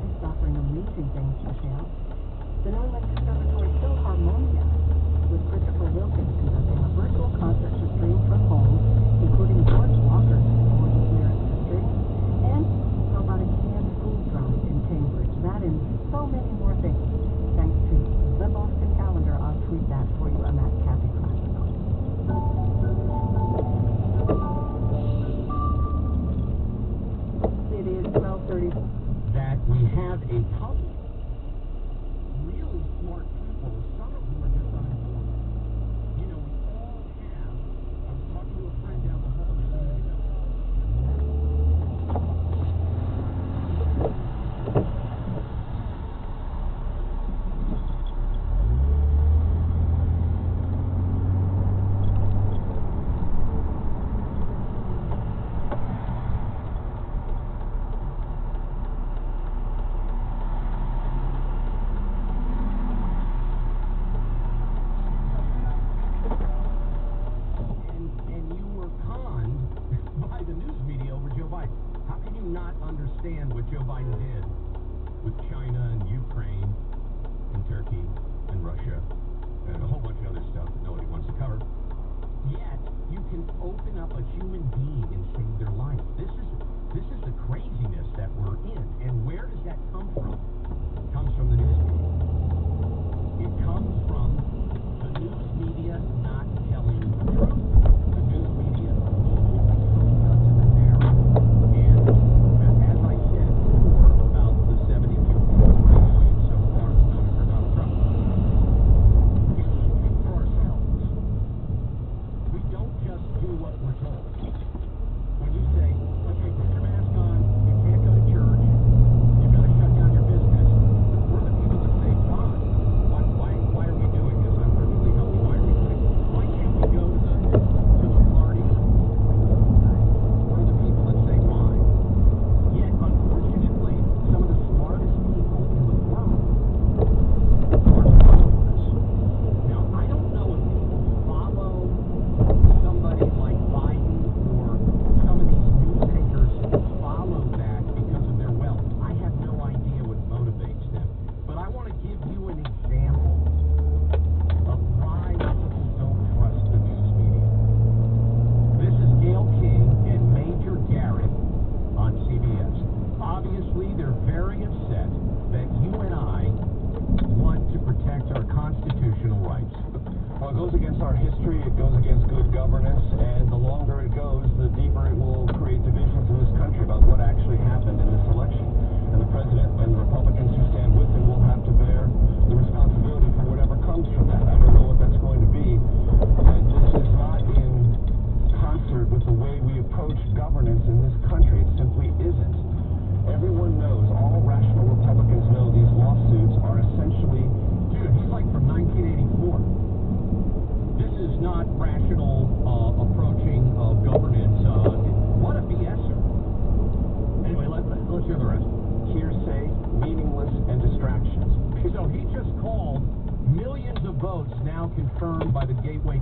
artists offering amazing things to share. The New England Conservatory Philharmonia, with Christopher Wilkins conducting a virtual concert to stream from home, including George Walker's gorgeous lyrics to strings, and how about a canned food drive in Cambridge? That and so many more things. Thanks to the Boston Calendar, I'll tweet that for you. I'm at Kathy Classical. It is 12:30. That we have a public, really smart people, some of whom are just uninformed. You know, we all have. I was talking to a friend down the hall just a minute ago. Not understand what Joe Biden did with China and Ukraine and Turkey and Russia and a whole bunch of other stuff that nobody wants to cover. Yet you can open up a human being and save their life. This is the craziness that we're in. And where does that come from? It comes from the news media. It comes from the news media not telling the truth. The news media it goes against our history, it goes against good governance, and the longer it goes, the deeper it will create divisions in this country about what actually happened in this election. And the president and the Republicans who stand with him will have to bear the responsibility for whatever comes from that. I don't know what that's going to be, and this is not in concert with the way we approach governance in this country. It simply isn't. Everyone knows, all rational Republicans know, these lawsuits are essentially, dude, he's like from 1984. This is not rational approaching of governance. What a BSer. Anyway, let's hear the rest. Hearsay, meaningless, and distractions. So he just called millions of votes now confirmed by the Gateway